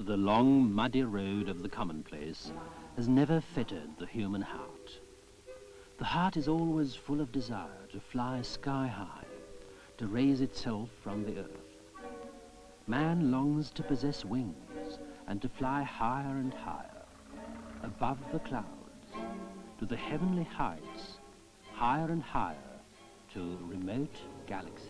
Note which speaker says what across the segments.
Speaker 1: the long, muddy road of the commonplace has never fettered the human heart. The heart is always full of desire to fly sky high, to raise itself from the earth. Man longs to possess wings and to fly higher and higher, above the clouds, to the heavenly heights, higher and higher, to remote galaxies.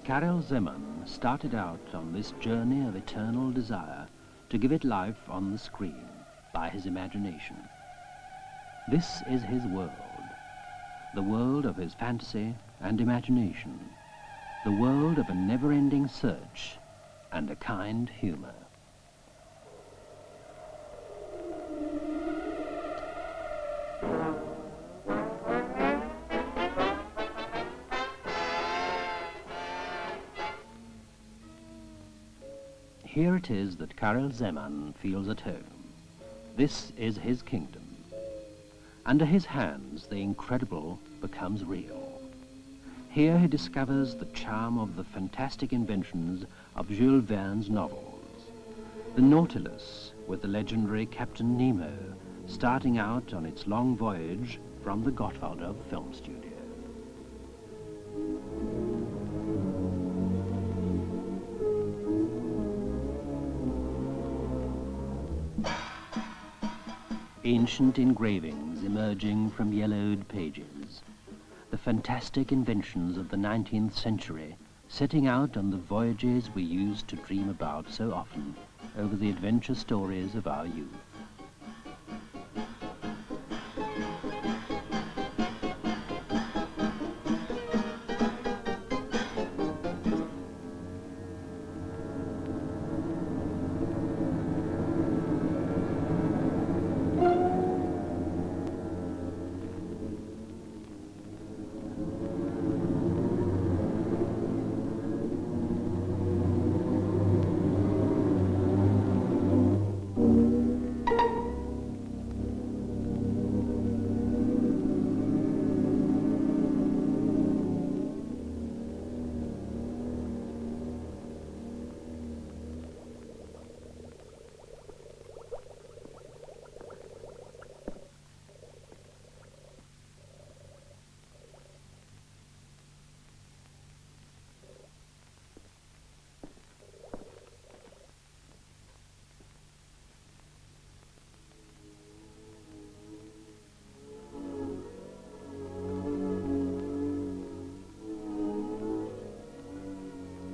Speaker 1: Karel Zeman started out on this journey of eternal desire to give it life on the screen by his imagination. This is his world, the world of his fantasy and imagination, the world of a never-ending search and a kind humor. Here it is that Karel Zeman feels at home. This is his kingdom. Under his hands, the incredible becomes real. Here he discovers the charm of the fantastic inventions of Jules Verne's novels. The Nautilus, with the legendary Captain Nemo, starting out on its long voyage from the Godfather film studio. Ancient engravings emerging from yellowed pages. The fantastic inventions of the 19th century setting out on the voyages we used to dream about so often over the adventure stories of our youth.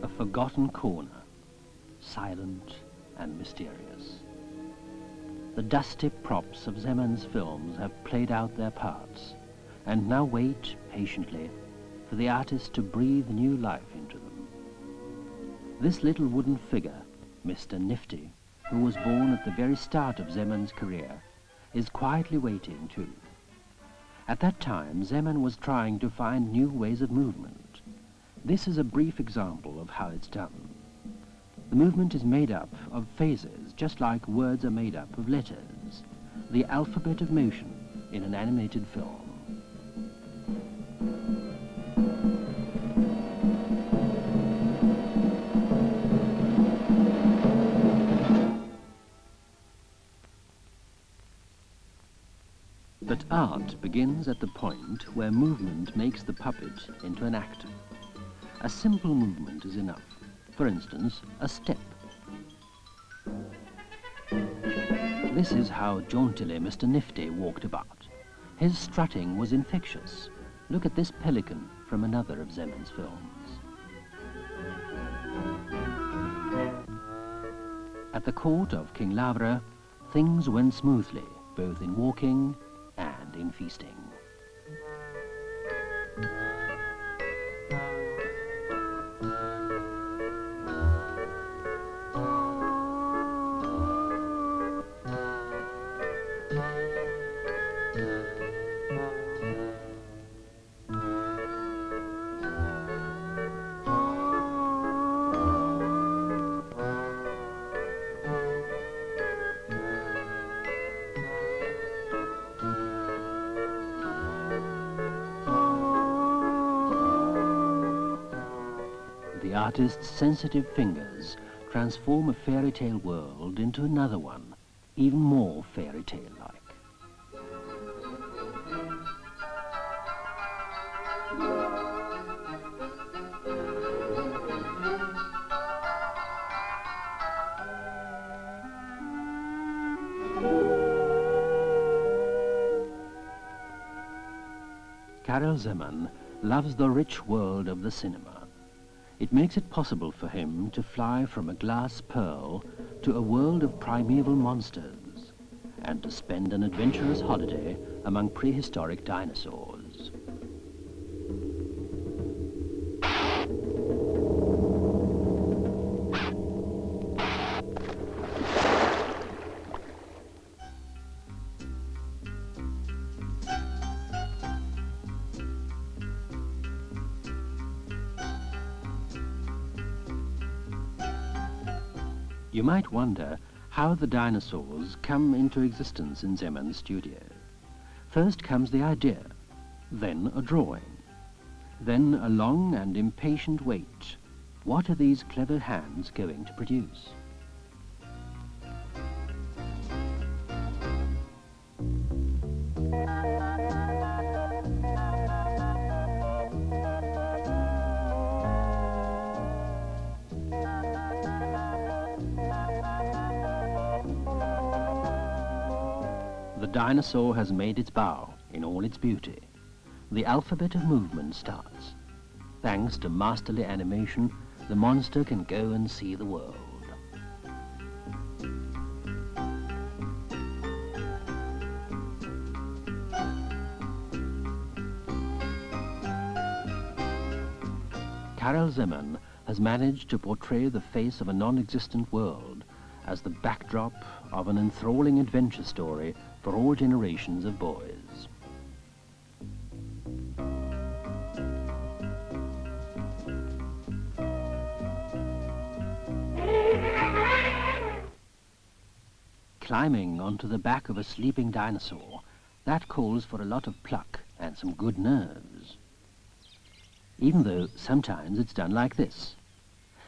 Speaker 1: A forgotten corner, silent and mysterious. The dusty props of Zeman's films have played out their parts and now wait patiently for the artist to breathe new life into them. This little wooden figure, Mr. Nifty, who was born at the very start of Zeman's career, is quietly waiting too. At that time, Zeman was trying to find new ways of movement. This is a brief example of how it's done. The movement is made up of phases, just like words are made up of letters. The alphabet of motion in an animated film. But art begins at the point where movement makes the puppet into an actor. A simple movement is enough. For instance, a step. This is how jauntily Mr. Nifty walked about. His strutting was infectious. Look at this pelican from another of Zeman's films. At the court of King Lavra, things went smoothly, both in walking and in feasting. artist's sensitive fingers transform a fairy tale world into another one, even more fairy tale-like. Karel Zeman loves the rich world of the cinema. It makes it possible for him to fly from a glass pearl to a world of primeval monsters and to spend an adventurous holiday among prehistoric dinosaurs. You might wonder how the dinosaurs come into existence in Zeman's studio. First comes the idea, then a drawing, then a long and impatient wait. What are these clever hands going to produce? The dinosaur has made its bow in all its beauty. The alphabet of movement starts. Thanks to masterly animation, the monster can go and see the world. Karel Zeman has managed to portray the face of a non-existent world as the backdrop of an enthralling adventure story for all generations of boys. Climbing onto the back of a sleeping dinosaur, that calls for a lot of pluck and some good nerves. Even though sometimes it's done like this.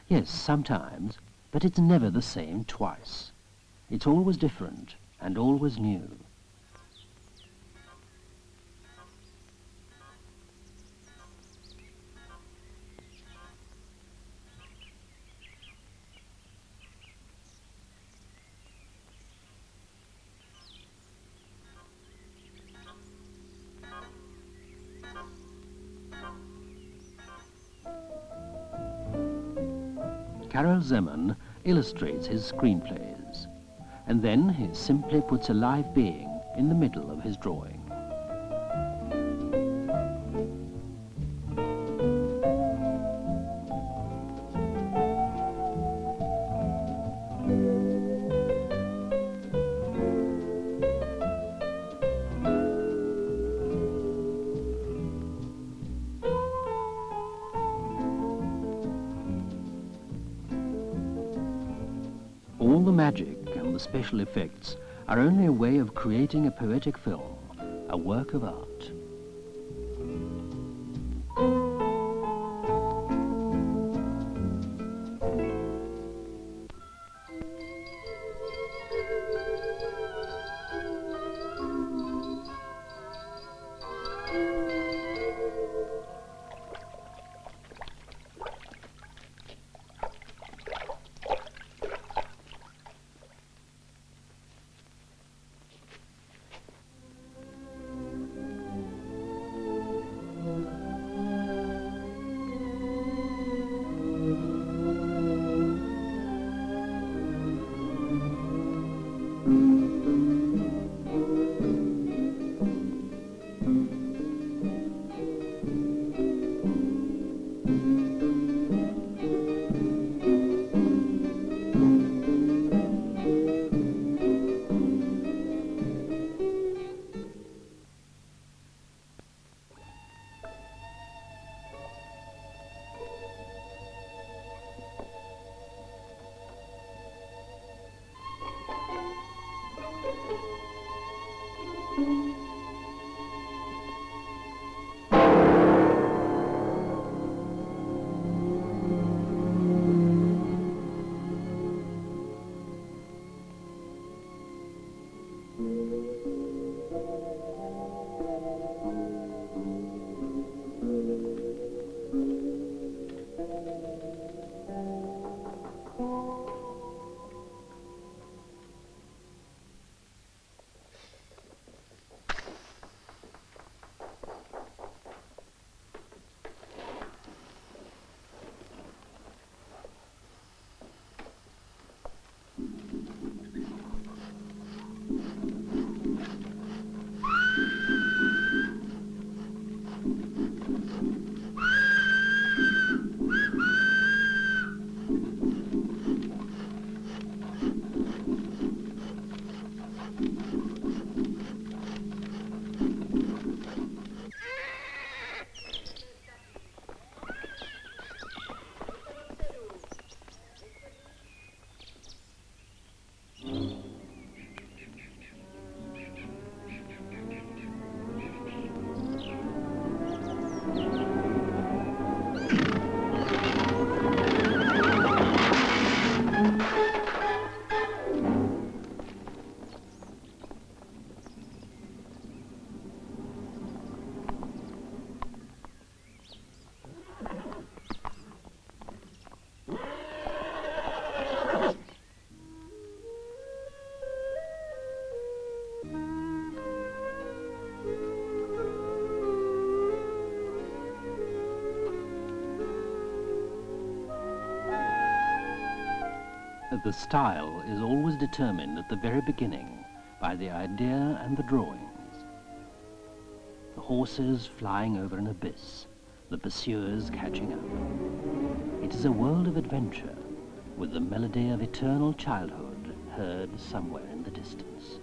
Speaker 1: Yes, sometimes, but it's never the same twice. It's always different and always new. Karel Zeman illustrates his screenplays, and then he simply puts a live being in the middle of his drawing. All the magic and the special effects are only a way of creating a poetic film, a work of art. The style is always determined at the very beginning by the idea and the drawings. The horses flying over an abyss, the pursuers catching up. It is a world of adventure, with the melody of eternal childhood heard somewhere in the distance.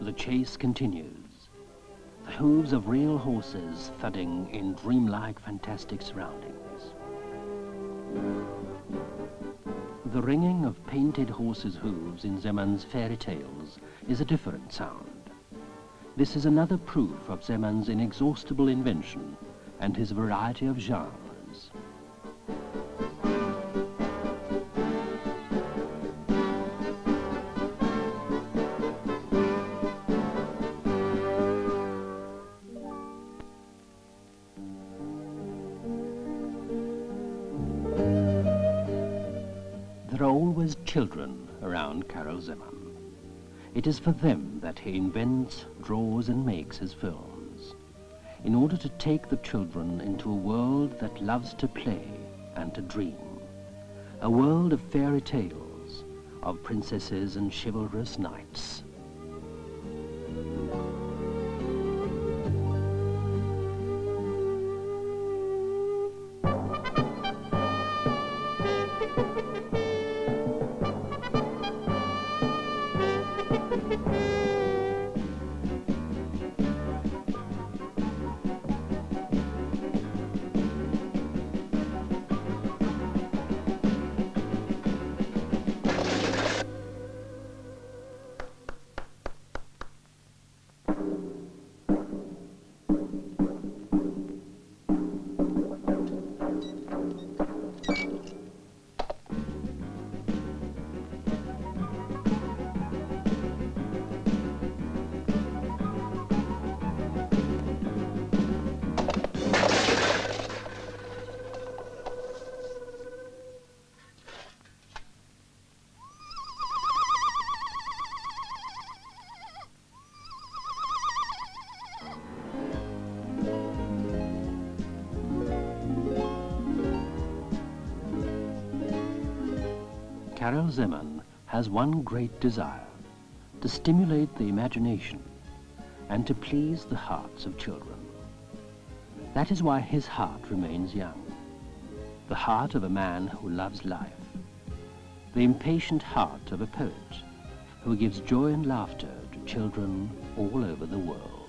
Speaker 1: The chase continues, the hooves of real horses thudding in dreamlike, fantastic surroundings. The ringing of painted horses' hooves in Zeman's fairy tales is a different sound. This is another proof of Zeman's inexhaustible invention and his variety of genres. There are always children around Karel Zeman. It is for them that he invents, draws and makes his films, in order to take the children into a world that loves to play and to dream, a world of fairy tales, of princesses and chivalrous knights. Karel Zeman has one great desire, to stimulate the imagination and to please the hearts of children. That is why his heart remains young, the heart of a man who loves life, the impatient heart of a poet who gives joy and laughter to children all over the world.